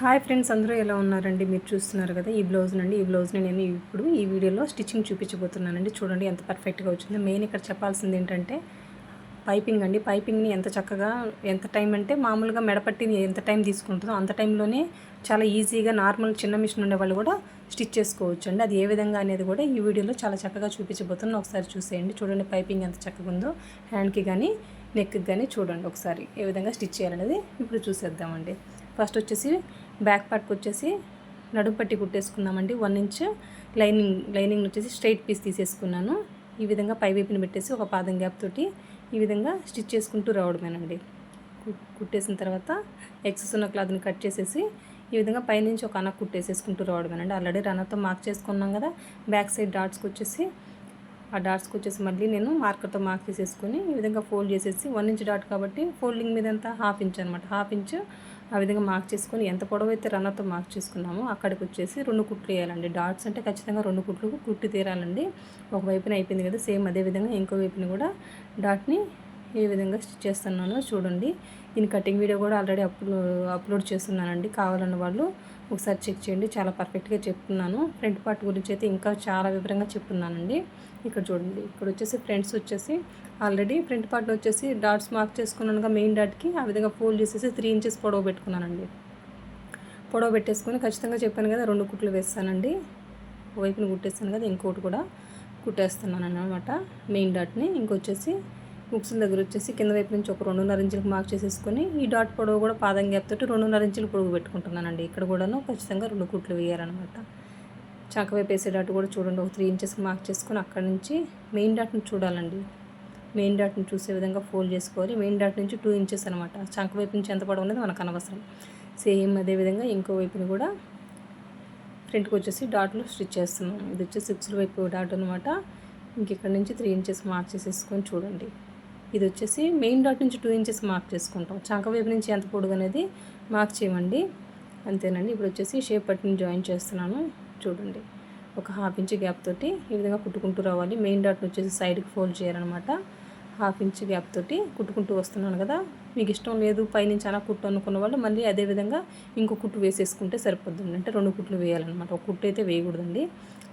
Hi friends, అందరూ ఎలా ఉన్నారండి? మీరు చూస్తున్నారు కదా ఈ బ్లౌజ్ని నేను ఇప్పుడు ఈ వీడియోలో స్టిచ్చింగ్ చూపించబోతున్నానండి. చూడండి ఎంత పర్ఫెక్ట్గా వచ్చిందో. మెయిన్ ఇక్కడ చెప్పాల్సింది ఏంటంటే పైపింగ్ అండి. పైపింగ్ని ఎంత చక్కగా, ఎంత టైం అంటే మామూలుగా మెడపట్టిని ఎంత టైం తీసుకుంటుందో అంత టైంలోనే చాలా ఈజీగా నార్మల్ చిన్న మిషన్ ఉండే వాళ్ళు కూడా స్టిచ్ చేసుకోవచ్చు అండి. అది ఏ విధంగా అనేది కూడా ఈ వీడియోలో చాలా చక్కగా చూపించబోతున్నాను. ఒకసారి చూసేయండి. చూడండి పైపింగ్ ఎంత చక్కగా ఉందో. హ్యాండ్కి కానీ నెక్కి కానీ చూడండి ఒకసారి ఏ విధంగా స్టిచ్ చేయాలనేది ఇప్పుడు చూసేద్దామండి. ఫస్ట్ వచ్చేసి బ్యాక్ పార్ట్కి వచ్చేసి నడుము పట్టి కుట్టేసుకుందామండి. 1 ఇంచ్ లైనింగ్ వచ్చేసి స్ట్రైట్ పీస్ తీసేసుకున్నాను. ఈ విధంగా పై వైపుని పెట్టేసి ఒక పాదం గ్యాప్ తోటి ఈ విధంగా స్టిచ్ చేసుకుంటూ రావడమేనండి. కుట్టేసిన తర్వాత ఎక్సెస్ ఉన్న క్లాత్ని కట్ చేసేసి ఈ విధంగా పైనుంచి ఒక అనకు కుట్టేసేసుకుంటూ రావడమేనండి. ఆల్రెడీ రన్నర్తో మార్క్ చేసుకున్నాం కదా. బ్యాక్ సైడ్ డాట్స్కి వచ్చేసి మళ్ళీ నేను మార్కర్తో మార్క్ చేసేసుకొని ఈ విధంగా ఫోల్డ్ చేసేసి 1 ఇంచ్ డాట్ కాబట్టి ఫోల్డింగ్ మీద ఎంత 1/2 ఇంచ్ అనమాట. 1/2 ఇంచ్ ఆ విధంగా మార్క్ చేసుకొని ఎంత పొడవైతే రన్నర్తో మార్క్ చేసుకున్నామో అక్కడికి వచ్చేసి 2 కుట్లు వేయాలండి. డాట్స్ అంటే ఖచ్చితంగా 2 కుట్లు కుట్టి తీరాలండి. ఒక వైపున అయిపోయింది కదా, సేమ్ అదే విధంగా ఇంకో వైపున కూడా డాట్ని ఏ విధంగా స్టిచ్ చేస్తున్నానో చూడండి. దీని కటింగ్ వీడియో కూడా ఆల్రెడీ అప్లోడ్ చేస్తున్నానండి. కావాలన్న వాళ్ళు ఒకసారి చెక్ చేయండి. చాలా పర్ఫెక్ట్గా చెప్తున్నాను. ఫ్రంట్ పార్ట్ గురించి అయితే ఇంకా చాలా వివరంగా చెప్తున్నానండి. ఇక్కడ చూడండి, ఇక్కడ వచ్చేసి ఫ్రంట్స్ వచ్చేసి ఆల్రెడీ ఫ్రంట్ పార్ట్ వచ్చేసి డాట్స్ మార్క్ చేసుకున్నానుగా. మెయిన్ డాట్కి ఆ విధంగా ఫోల్డ్ చేసేసి 3 ఇంచెస్ పొడవు పెట్టుకున్నానండి. పొడవు పెట్టేసుకొని ఖచ్చితంగా చెప్పాను కదా 2 కుట్లు వేస్తానండి. వైపుని కుట్టేస్తాను కదా, ఇంకోటి కూడా కుట్టేస్తున్నాను అన్నమాట మెయిన్ డాట్ని. ఇంకొచ్చేసి బుక్స్ దగ్గర వచ్చేసి కింద వైపు నుంచి ఒక 2.5 ఇంచులకు మార్క్ చేసేసుకొని ఈ డాట్ పొడవు కూడా పాదం గ్యాప్ తోటి 2.5 ఇంచులు పొడవు పెట్టుకుంటున్నానండి. ఇక్కడ కూడాను ఖచ్చితంగా 2 కుట్లు వేయాలన్నమాట. చంక వైపు వేసే డాట్ కూడా చూడండి ఒక 3 ఇంచెస్ మార్క్ చేసుకొని అక్కడ నుంచి మెయిన్ డాట్ని చూడాలండి. మెయిన్ డాట్ని చూసే విధంగా ఫోల్డ్ చేసుకోవాలి. మెయిన్ డాట్ నుంచి 2 ఇంచెస్ అనమాట. చంక వైపు నుంచి ఎంత పొడవు అనేది మనకు అనవసరం. సేమ్ అదేవిధంగా ఇంకో వైపుని కూడా ఫ్రంట్కి వచ్చేసి డాట్లు స్టిచ్ చేస్తున్నాను. ఇది వచ్చేసి 6 వైపు డాట్ అనమాట. ఇంక ఇక్కడ నుంచి 3 ఇంచెస్ మార్క్ చేసేసుకొని చూడండి. ఇది వచ్చేసి మెయిన్ డాట్ నుంచి 2 ఇంచెస్ మార్క్ చేసుకుంటాం. చంక వైపు నుంచి ఎంత పొడుగు అనేది మార్క్ చేయమండి. అంతేనండి. ఇప్పుడు వచ్చేసి షేప్ పట్టిని జాయిన్ చేస్తున్నాను. చూడండి ఒక 1/2 ఇంచ్ గ్యాప్ తోటి ఈ విధంగా కుట్టుకుంటూ రావాలి. మెయిన్ డాట్ని వచ్చేసి సైడ్కి ఫోల్డ్ చేయాలన్నమాట. 1/2 ఇంచ్ గ్యాప్ తోటి కుట్టుకుంటూ వస్తున్నాను కదా. మీకు ఇష్టం లేదు పైనుంచి అలా కుట్టు అనుకున్న వాళ్ళు మళ్ళీ అదేవిధంగా ఇంకో కుట్టు వేసేసుకుంటే సరిపోతుంది. అంటే 2 కుట్లు వేయాలన్నమాట. ఒక కుట్టు అయితే వేయకూడదండి.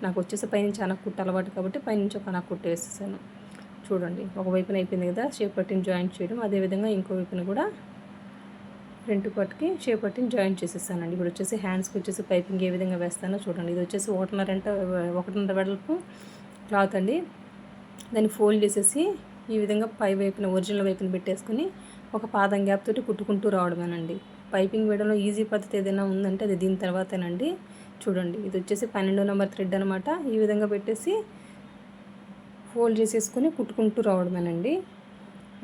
నాకు వచ్చేసి పైనుంచి అలా కుట్టు అలవాటు కాబట్టి పైనుంచి ఒక అలా కుట్టు వేసేసాను. చూడండి ఒకవైపున అయిపోయింది కదా షేప్ పట్టిని జాయింట్ చేయడం. అదేవిధంగా ఇంకో వైపున కూడా ఫ్రంట్ పార్ట్కి షేప్ పట్టిని జాయింట్ చేసేసానండి. ఇప్పుడు వచ్చేసి హ్యాండ్స్కి వచ్చేసి పైపింగ్ ఏ విధంగా వేస్తానో చూడండి. ఇది వచ్చేసి 1.5 వెడల్పు క్లాత్ అండి. దాన్ని ఫోల్డ్ చేసేసి ఈ విధంగా పై వైపున ఒరిజినల్ వైపున పెట్టేసుకుని ఒక పాదం గ్యాప్ తోటి కుట్టుకుంటూ రావడమేనండి. పైపింగ్ వేయడంలో ఈజీ పద్ధతి ఏదైనా ఉందంటే అది దీని తర్వాతేనండి. చూడండి ఇది వచ్చేసి 12 నెంబర్ థ్రెడ్ అనమాట. ఈ విధంగా పెట్టేసి ఫోల్డ్ చేసేసుకొని కుట్టుకుంటూ రావడమేనండి.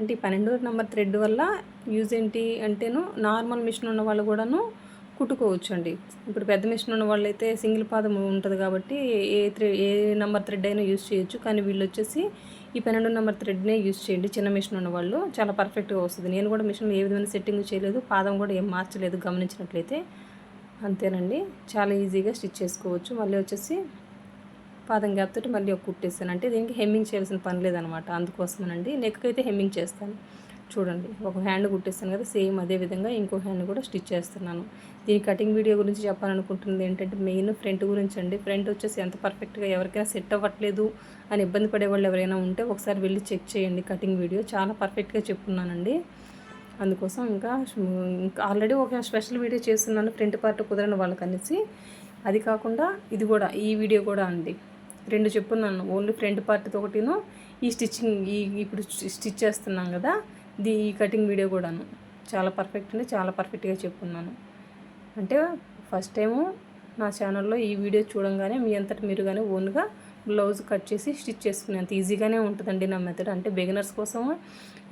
అంటే 12 నెంబర్ థ్రెడ్ వల్ల యూజ్ ఏంటి అంటేను నార్మల్ మిషన్ ఉన్న వాళ్ళు కూడాను కుట్టుకోవచ్చు అండి. ఇప్పుడు పెద్ద మిషన్ ఉన్న వాళ్ళు అయితే సింగిల్ పాదం ఉంటుంది కాబట్టి ఏ నెంబర్ థ్రెడ్ అయినా యూజ్ చేయొచ్చు. కానీ వీళ్ళు వచ్చేసి ఈ 12 నెంబర్ థ్రెడ్నే యూజ్ చేయండి. చిన్న మిషన్ ఉన్న వాళ్ళు చాలా పర్ఫెక్ట్గా వస్తుంది. నేను కూడా మిషన్లో ఏ విధమైన సెట్టింగ్ చేయలేదు, పాదం కూడా ఏం మార్చలేదు గమనించినట్లయితే. అంతేనండి, చాలా ఈజీగా స్టిచ్ చేసుకోవచ్చు. మళ్ళీ వచ్చేసి పాదం గ్యాప్ తోటి మళ్ళీ ఒక కుట్టేస్తాను. అంటే దీనికి హెమ్మింగ్ చేయాల్సిన పని లేదనమాట. అందుకోసమేనండి. నెక్కి అయితే హెమ్మింగ్ చేస్తాను. చూడండి ఒక హ్యాండ్ కుట్టేస్తాను కదా, సేమ్ అదే విధంగా ఇంకో హ్యాండ్ కూడా స్టిచ్ చేస్తున్నాను. దీని కటింగ్ వీడియో గురించి చెప్పాలనుకుంటుంది ఏంటంటే మెయిన్ ఫ్రంట్ గురించి అండి. ఫ్రంట్ వచ్చేసి ఎంత పర్ఫెక్ట్గా ఎవరికైనా సెట్ అవ్వట్లేదు అని ఇబ్బంది పడే వాళ్ళు ఎవరైనా ఉంటే ఒకసారి వెళ్ళి చెక్ చేయండి. కటింగ్ వీడియో చాలా పర్ఫెక్ట్గా చెప్తున్నానండి. అందుకోసం ఇంకా ఆల్రెడీ ఒక స్పెషల్ వీడియో చేస్తున్నాను ఫ్రంట్ పార్ట్ కుదరని వాళ్ళకనేసి. అది కాకుండా ఇది కూడా ఈ వీడియో కూడా అండి 2 చెప్పున్నాను. ఓన్లీ ఫ్రంట్ పార్ట్తో ఒకటిను ఈ స్టిచ్చింగ్ ఇప్పుడు స్టిచ్ చేస్తున్నాం కదా ఈ కటింగ్ వీడియో కూడాను చాలా పర్ఫెక్ట్ అండి. చాలా పర్ఫెక్ట్గా చెప్పున్నాను. అంటే ఫస్ట్ టైము నా ఛానల్లో ఈ వీడియో చూడంగానే మీ అంతటి మీరు కానీ ఓన్గా బ్లౌజ్ కట్ చేసి స్టిచ్ చేసుకునేంత ఈజీగానే ఉంటుందండి నా మెథడ్. అంటే బిగినర్స్ కోసం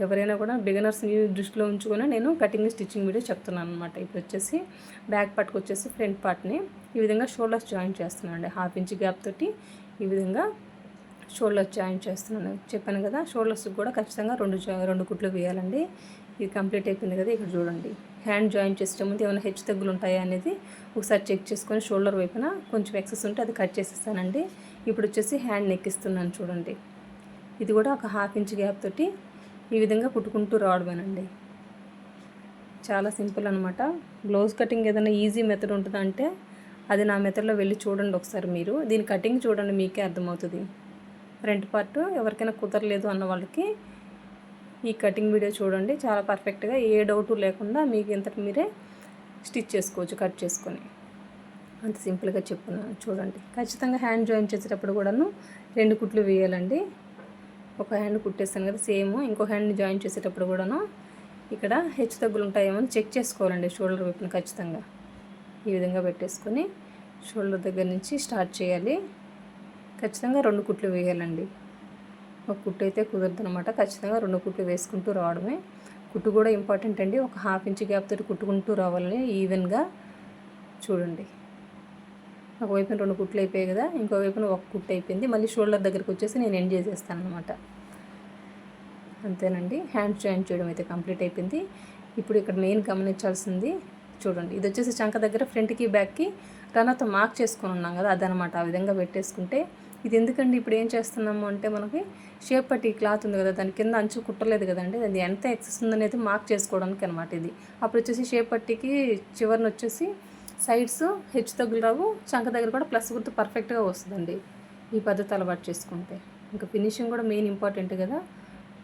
ఎవరైనా కూడా బిగినర్స్ని దృష్టిలో ఉంచుకొని నేను కటింగ్ స్టిచ్చింగ్ వీడియో చెప్తున్నాను అనమాట. ఇప్పుడు వచ్చేసి బ్యాక్ పార్ట్కి వచ్చేసి ఫ్రంట్ పార్ట్ని ఈ విధంగా షోల్డర్స్ జాయిన్ చేస్తున్నాను అండి. 1/2 ఇంచ్ గ్యాప్ తోటి ఈ విధంగా షోల్డర్స్ జాయిన్ చేస్తున్నాను. చెప్పాను కదా షోల్డర్స్కి కూడా ఖచ్చితంగా 2 కుట్లు వేయాలండి. ఇది కంప్లీట్ అయిపోయింది కదా. ఇక్కడ చూడండి హ్యాండ్ జాయిన్ చేసే ముందు ఏమైనా హెచ్చు తగ్గులు ఉంటాయా అనేది ఒకసారి చెక్ చేసుకొని షోల్డర్ వైపున కొంచెం ఎక్సెస్ ఉంటే అది కట్ చేసేస్తానండి. ఇప్పుడు వచ్చేసి హ్యాండ్ నెక్ ఇస్తున్నాను చూడండి. ఇది కూడా ఒక 1/2 ఇంచ్ గ్యాప్ తోటి ఈ విధంగా కుట్టుకుంటూ రావడమేనండి. చాలా సింపుల్ అనమాట. బ్లౌజ్ కటింగ్ ఏదైనా ఈజీ మెథడ్ ఉంటుందా అంటే అది నా మెథడ్లో వెళ్ళి చూడండి ఒకసారి మీరు. దీని కటింగ్ చూడండి, మీకే అర్థమవుతుంది. ఫ్రంట్ పార్ట్ ఎవరికైనా కుదరలేదు అన్న వాళ్ళకి ఈ కటింగ్ వీడియో చూడండి. చాలా పర్ఫెక్ట్గా ఏ డౌటు లేకుండా మీకు ఇంతటి మీరే స్టిచ్ చేసుకోవచ్చు కట్ చేసుకొని. అంత సింపుల్గా చెప్పున్నాను చూడండి. ఖచ్చితంగా హ్యాండ్ జాయిన్ చేసేటప్పుడు కూడాను 2 కుట్లు వేయాలండి. ఒక హ్యాండ్ కుట్టేస్తాను కదా, సేమ్ ఇంకో హ్యాండ్ జాయిన్ చేసేటప్పుడు కూడాను ఇక్కడ హెచ్చు తగ్గులు ఉంటాయేమో చెక్ చేసుకోవాలండి. షోల్డర్ వైపున ఖచ్చితంగా ఈ విధంగా పెట్టేసుకొని షోల్డర్ దగ్గర నుంచి స్టార్ట్ చేయాలి. ఖచ్చితంగా 2 కుట్లు వేయాలండి. ఒక కుట్టు అయితే కుదరదు అనమాట. ఖచ్చితంగా 2 కుట్లు వేసుకుంటూ రావడమే. కుట్టు కూడా ఇంపార్టెంట్ అండి. ఒక 1/2 ఇంచ్ గ్యాప్ తోటి కుట్టుకుంటూ రావాలని ఈవెన్గా చూడండి. ఒకవైపున 2 కుట్లు అయిపోయాయి కదా, ఇంకో వైపున ఒక కుట్టు అయిపోయింది. మళ్ళీ షోల్డర్ దగ్గరికి వచ్చేసి నేను ఎండ్ చేసేస్తాను అనమాట. అంతేనండి. హ్యాండ్స్ జాయిన్ చేయడం అయితే కంప్లీట్ అయిపోయింది. ఇప్పుడు ఇక్కడ మెయిన్ గమనించాల్సింది చూడండి, ఇది వచ్చేసి చంక దగ్గర ఫ్రంట్కి బ్యాక్కి రన్నర్తో మార్క్ చేసుకొని ఉన్నాం కదా, అదనమాట. ఆ విధంగా పెట్టేసుకుంటే ఇది ఎందుకండి ఇప్పుడు ఏం చేస్తున్నాము అంటే మనకి షేప్ పట్టి క్లాత్ ఉంది కదా, దాని కింద అంచు కుట్టలేదు కదండి, అది ఎంత ఎక్సెస్ ఉందనేది మార్క్ చేసుకోవడానికి అనమాట ఇది. అప్పుడు వచ్చేసి షేప్ పట్టికి చివరిని వచ్చేసి సైడ్స్ హెచ్చు తగ్గులు రావు, చంక దగ్గర కూడా ప్లస్ గుర్తు పర్ఫెక్ట్గా వస్తుందండి ఈ పద్ధతి అలవాటు చేసుకుంటే. ఇంకా ఫినిషింగ్ కూడా మెయిన్ ఇంపార్టెంట్ కదా.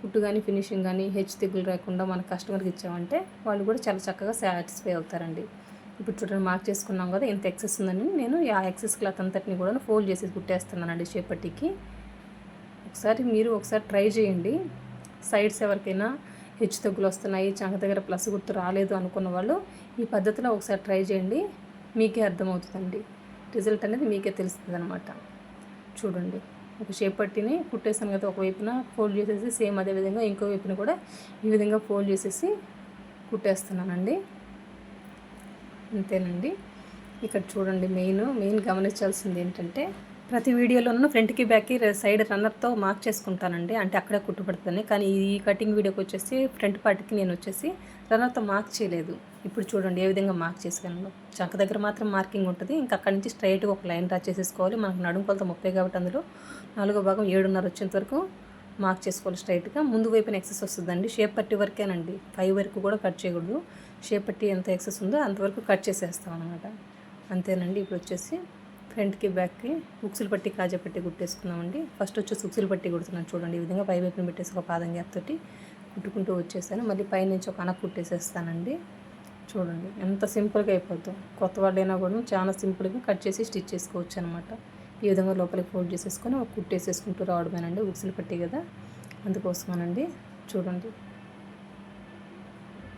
కుట్టు కానీ ఫినిషింగ్ కానీ హెచ్చు తెగులు రాకుండా మన కస్టమర్కి ఇచ్చామంటే వాళ్ళు కూడా చాలా చక్కగా సాటిస్ఫై అవుతారండి. ఇప్పుడు చూడండి, మార్క్ చేసుకున్నాం కదా, ఇంత ఎక్సెస్ ఉందని నేను ఆ ఎక్సెస్ క్లాత్ అంతటిని కూడా ఫోల్డ్ చేసి కుట్టేస్తున్నానండి షేప్ పట్టికి. మీరు ఒకసారి ట్రై చేయండి. సైడ్స్ ఎవరికైనా హెచ్చు తగ్గులు వస్తున్నాయి, చంక దగ్గర ప్లస్ గుర్తు రాలేదు అనుకున్న వాళ్ళు ఈ పద్ధతిలో ఒకసారి ట్రై చేయండి. మీకే అర్థమవుతుందండి. రిజల్ట్ అనేది మీకే తెలుస్తుంది అనమాట. చూడండి, ఒక షేప్ పట్టిని కుట్టేసాను కదా, ఒకవైపున ఫోల్డ్ చేసేసి సేమ్ అదేవిధంగా ఇంకో వైపున కూడా ఈ విధంగా ఫోల్డ్ చేసేసి కుట్టేస్తున్నానండి. అంతేనండి. ఇక్కడ చూడండి, మెయిన్ గమనించాల్సింది ఏంటంటే ప్రతి వీడియోలోనూ ఫ్రంట్కి బ్యాక్కి సైడ్ రన్నర్తో మార్క్ చేసుకుంటానండి, అంటే అక్కడే కుట్టుపడుతుంది. కానీ ఈ కటింగ్ వీడియోకి వచ్చేసి ఫ్రంట్ పార్ట్కి నేను వచ్చేసి రన్నర్తో మార్క్ చేయలేదు. ఇప్పుడు చూడండి ఏ విధంగా మార్క్ చేసాను. చంక దగ్గర మాత్రం మార్కింగ్ ఉంటుంది. ఇంకా అక్కడి నుంచి స్ట్రైట్గా ఒక లైన్ డ్రా చేసేసుకోవాలి. మనకు నడుము కొలత 30 కాబట్టి అందులో 4వ భాగం 7.5 వచ్చేంత వరకు మార్క్ చేసుకోవాలి స్ట్రైట్గా. ముందు వైపున ఎక్సెస్ వస్తుందండి. షేప్ పట్టి వరకేనండి, 5 వరకు కూడా కట్ చేయకూడదు. షేప్ పట్టి ఎంత ఎక్సెస్ ఉందో అంతవరకు కట్ చేసేస్తాం అనమాట. అంతేనండి. ఇప్పుడు వచ్చేసి ఫ్రంట్కి బ్యాక్కి ఉక్సులు పట్టి కాజా పట్టి కుట్టేసుకున్నామండి. ఫస్ట్ వచ్చేసి ఉక్సులు పట్టి కుడుతున్నాను చూడండి. ఈ విధంగా పై వైపున పెట్టేసి ఒక పాదం గ్యాప్ తోటి కుట్టుకుంటూ వచ్చేసాను. మళ్ళీ పైనుంచి ఒక అనకు కుట్టేసేస్తానండి. చూడండి ఎంత సింపుల్గా అయిపోతుంది. కొత్త వాళ్ళైనా కూడా చాలా సింపుల్గా కట్ చేసి స్టిచ్ చేసుకోవచ్చు అనమాట. ఈ విధంగా లోపలికి ఫోల్డ్ చేసేసుకొని ఒక కుట్టేసేసుకుంటూ రావడమేనండి. ఉక్సులు పట్టి కదా, అందుకోసమేనండి. చూడండి,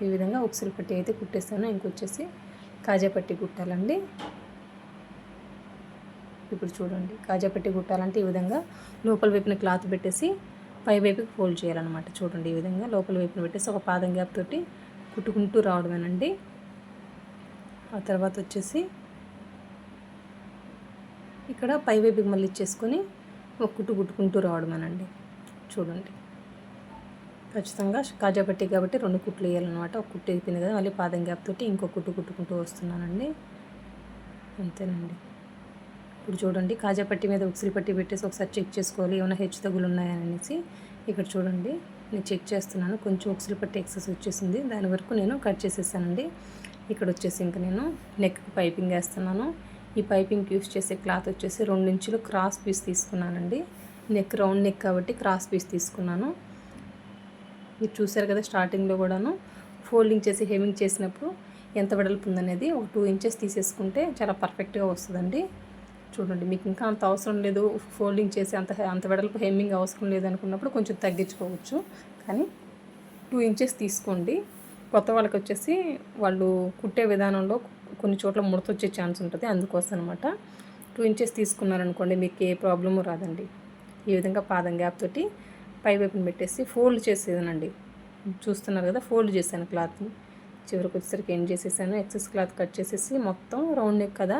ఈ విధంగా ఉక్సులు పట్టి అయితే కుట్టేస్తాను. ఇంకొచ్చేసి కాజా పట్టి కుట్టాలండి. ఇప్పుడు చూడండి, కాజా పట్టి కుట్టాలంటే ఈ విధంగా లోపల వైపున క్లాత్ పెట్టేసి పై వైపుకి ఫోల్డ్ చేయాలన్నమాట. చూడండి, ఈ విధంగా లోపల వైపున పెట్టేసి ఒక పాదం గ్యాప్ తోటి కుట్టుకుంటూ రావడమేనండి. ఆ తర్వాత వచ్చేసి ఇక్కడ పై వైపుకి మళ్ళీ ఇచ్చేసుకొని ఒక కుట్టుకుంటూ రావడమేనండి. చూడండి, ఖచ్చితంగా కాజా పట్టి కాబట్టి 2 కుట్లు వేయాలన్నమాట. ఒక కుట్టు అయిపోయింది కదా, మళ్ళీ పాదం గ్యాప్ తోటి ఇంకో కుట్టుకుంటూ వస్తున్నానండి. అంతేనండి. ఇప్పుడు చూడండి, కాజా పట్టి మీద ఉక్సులు పట్టి పెట్టేసి ఒకసారి చెక్ చేసుకోవాలి ఏమైనా హెచ్చు తగ్గులు ఉన్నాయనేసి. ఇక్కడ చూడండి, నేను చెక్ చేస్తున్నాను. కొంచెం ఉక్సులు పట్టి ఎక్సెస్ వచ్చేసింది, దాని వరకు నేను కట్ చేసేసానండి. ఇక్కడ వచ్చేసి ఇంకా నేను నెక్కి పైపింగ్ వేస్తున్నాను. ఈ పైపింగ్ యూస్ చేసే క్లాత్ వచ్చేసి 2 ఇంచులు క్రాస్ పీస్ తీసుకున్నానండి. నెక్ రౌండ్ నెక్ కాబట్టి క్రాస్ పీస్ తీసుకున్నాను. మీరు చూసారు కదా, స్టార్టింగ్లో కూడాను ఫోల్డింగ్ చేసి హెమ్మింగ్ చేసినప్పుడు ఎంత వెడల్పు ఉందనేది ఒక 2 ఇంచెస్ తీసేసుకుంటే చాలా పర్ఫెక్ట్గా వస్తుందండి. చూడండి, మీకు ఇంకా అంత అవసరం లేదు, ఫోల్డింగ్ చేసి అంత వెడల్పు హెమ్మింగ్ అవసరం లేదు అనుకున్నప్పుడు కొంచెం తగ్గించుకోవచ్చు. కానీ 2 ఇంచెస్ తీసుకోండి. కొత్త వాళ్ళకి వచ్చేసి వాళ్ళు కుట్టే విధానంలో కొన్ని చోట్ల ముడత వచ్చే ఛాన్స్ ఉంటుంది, అందుకోసం అనమాట. 2 ఇంచెస్ తీసుకున్నారనుకోండి మీకు ఏ ప్రాబ్లము రాదండి. ఈ విధంగా పాదం గ్యాప్ తోటి పై వైపుని పెట్టేసి ఫోల్డ్ చేసేదానండి. చూస్తున్నారు కదా, ఫోల్డ్ చేశాను క్లాత్ని. చివరికి వచ్చేసరికి ఎండ్ చేసేసాను. ఎక్సెస్ క్లాత్ కట్ చేసేసి మొత్తం రౌండ్ నెక్ కదా,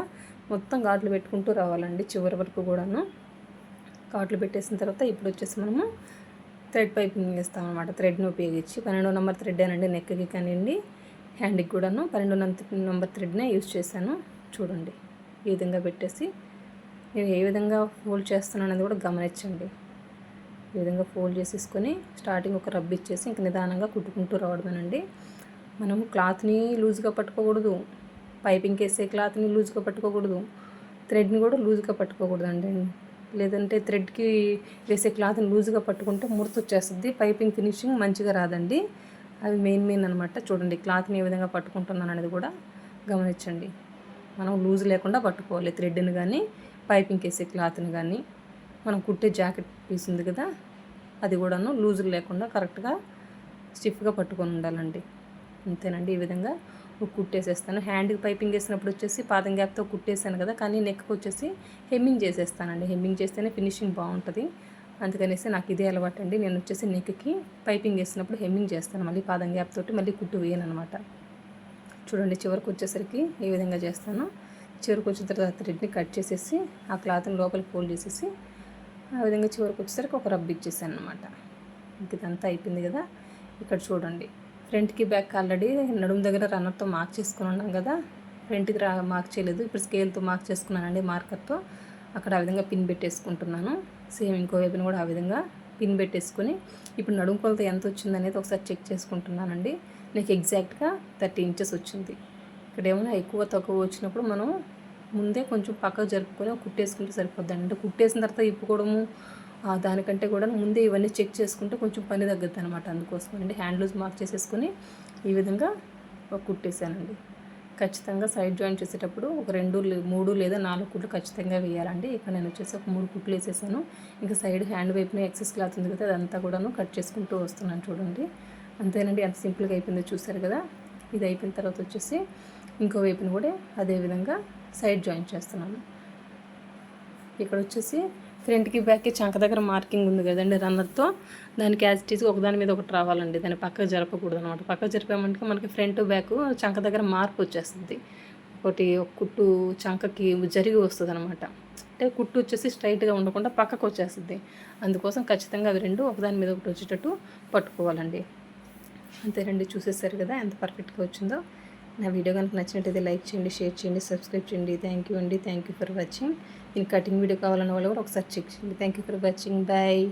మొత్తం ఘాట్లు పెట్టుకుంటూ రావాలండి చివరి వరకు కూడాను. ఘాట్లు పెట్టేసిన తర్వాత ఇప్పుడు వచ్చేసి మనము థ్రెడ్ పైపింగ్ వేస్తాం అనమాట. థ్రెడ్ని ఉపయోగించి 12వ నెంబర్ థ్రెడ్ అనండి, నెక్కి కానివ్వండి హ్యాండ్కి కూడాను 12వ నెంబర్ థ్రెడ్నే యూజ్ చేశాను. చూడండి, ఈ విధంగా పెట్టేసి నేను ఏ విధంగా ఫోల్డ్ చేస్తున్నాను అనేది కూడా గమనించండి. ఈ విధంగా ఫోల్డ్ చేసేసుకొని స్టార్టింగ్ ఒక రబ్ ఇచ్చేసి ఇంక నిదానంగా కుట్టుకుంటూ రావడమేనండి. మనం క్లాత్ని లూజ్గా పట్టుకోకూడదు, పైపింగ్ వేసే క్లాత్ని లూజ్గా పట్టుకోకూడదు, థ్రెడ్ని కూడా లూజ్గా పట్టుకోకూడదు అండి. లేదంటే థ్రెడ్కి వేసే క్లాత్ని లూజ్గా పట్టుకుంటే ముడత వచ్చేస్తుంది, పైపింగ్ ఫినిషింగ్ మంచిగా రాదండి. అవి మెయిన్ అనమాట. చూడండి క్లాత్ని ఏ విధంగా పట్టుకుంటున్నాను అనేది కూడా గమనించండి. మనం లూజ్ లేకుండా పట్టుకోవాలి థ్రెడ్ని కానీ, పైపింగ్ వేసే క్లాత్ని కానీ. మనం కుట్టే జాకెట్ పీస్ ఉంది కదా, అది కూడాను లూజులు లేకుండా కరెక్ట్గా స్టిఫ్గా పట్టుకొని ఉండాలండి. అంతేనండి. ఈ విధంగా కుట్టేసేస్తాను. హ్యాండ్కి పైపింగ్ వేసినప్పుడు వచ్చేసి పాదం గ్యాప్తో కుట్టేసాను కదా, కానీ నెక్కి వచ్చేసి హెమ్మింగ్ చేసేస్తానండి. హెమ్మింగ్ చేస్తేనే ఫినిషింగ్ బాగుంటుంది. అందుకనేసి నాకు ఇదే అలవాటు అండి. నేను వచ్చేసి నెక్కి పైపింగ్ వేసినప్పుడు హెమ్మింగ్ చేస్తాను, మళ్ళీ పాదం గ్యాప్ తోటి మళ్ళీ కుట్టు వేయను అనమాట. చూడండి చివరికి వచ్చేసరికి ఏ విధంగా చేస్తాను. చివరికి వచ్చిన తర్వాత థ్రెడ్ని కట్ చేసేసి ఆ క్లాత్ని లోపలికి ఫోల్డ్ చేసేసి ఆ విధంగా చివరికి వచ్చేసరికి ఒక రబ్ ఇచ్చేసాను అనమాట. ఇంక ఇదంతా అయిపోయింది కదా. ఇక్కడ చూడండి ఫ్రంట్కి బ్యాక్ ఆల్రెడీ నడుము దగ్గర రన్నర్తో మార్క్ చేసుకుని ఉన్నాం కదా, ఫ్రంట్కి మార్క్ చేయలేదు. ఇప్పుడు స్కేల్తో మార్క్ చేసుకున్నానండి, మార్కర్తో. అక్కడ ఆ విధంగా పిన్ పెట్టేసుకుంటున్నాను. సేమ్ ఇంకో వైపున కూడా ఆ విధంగా పిన్ పెట్టేసుకొని ఇప్పుడు నడుము కొలత ఎంత వచ్చింది అనేది ఒకసారి చెక్ చేసుకుంటున్నానండి. నాకు ఎగ్జాక్ట్గా 30 ఇంచెస్ వచ్చింది. ఇక్కడ ఏమైనా ఎక్కువ తక్కువ వచ్చినప్పుడు మనం ముందే కొంచెం పక్కకు జరుపుకొని కుట్టేసుకుంటే సరిపోద్దండి. అంటే కుట్టేసిన తర్వాత ఇప్పుకోవడము దానికంటే కూడా ముందే ఇవన్నీ చెక్ చేసుకుంటే కొంచెం పని తగ్గుద్ది అనమాట. అందుకోసం అండి హ్యాండ్ లూజ్ మార్క్ చేసేసుకొని ఈ విధంగా కుట్టేసానండి. ఖచ్చితంగా సైడ్ జాయిన్ చేసేటప్పుడు ఒక 2, 3 లేదా 4 కుట్లు ఖచ్చితంగా వేయాలండి. ఇక్కడ నేను వచ్చేసి ఒక 3 కుట్లు వేసేసాను. ఇంకా సైడ్ హ్యాండ్ వైపున ఎక్సెస్ క్లాత్ ఉంది కదా, అదంతా కూడాను కట్ చేసుకుంటూ వస్తున్నాను. చూడండి అంతేనండి, ఎంత సింపుల్గా అయిపోయిందో చూసారు కదా. ఇది అయిపోయిన తర్వాత వచ్చేసి ఇంకో వైపున కూడా అదేవిధంగా సైడ్ జాయిన్ చేస్తున్నాను. ఇక్కడ వచ్చేసి ఫ్రంట్కి బ్యాక్కి చంక దగ్గర మార్కింగ్ ఉంది కదండి రన్నర్తో, దానికి యాజ్ ఇట్ ఈజ్ ఒకదాని మీద ఒకటి రావాలండి. దాన్ని పక్కకు జరపకూడదు అనమాట. పక్కకు జరిపామంటే మనకి ఫ్రంట్ బ్యాక్ చంక దగ్గర మార్క్ వచ్చేస్తుంది. ఒక కుట్టు చంకకి జరిగి వస్తుంది అనమాట. అంటే కుట్టు వచ్చేసి స్ట్రైట్గా ఉండకుండా పక్కకు వచ్చేస్తుంది. అందుకోసం ఖచ్చితంగా అవి రెండు ఒకదాని మీద ఒకటి వచ్చేటట్టు పట్టుకోవాలండి. అంతేనండి, చూసేసారు కదా ఎంత పర్ఫెక్ట్గా వచ్చిందో. నా వీడియో కనుక నచ్చినట్టయితే లైక్ చేయండి, షేర్ చేయండి, సబ్స్క్రైబ్ చేయండి. థ్యాంక్ యూ అండి. Thank you for watching. నేను కటింగ్ వీడియో కావాలన్న వాళ్ళు కూడా ఒకసారి చెక్ చేయండి. Thank you for watching. Bye.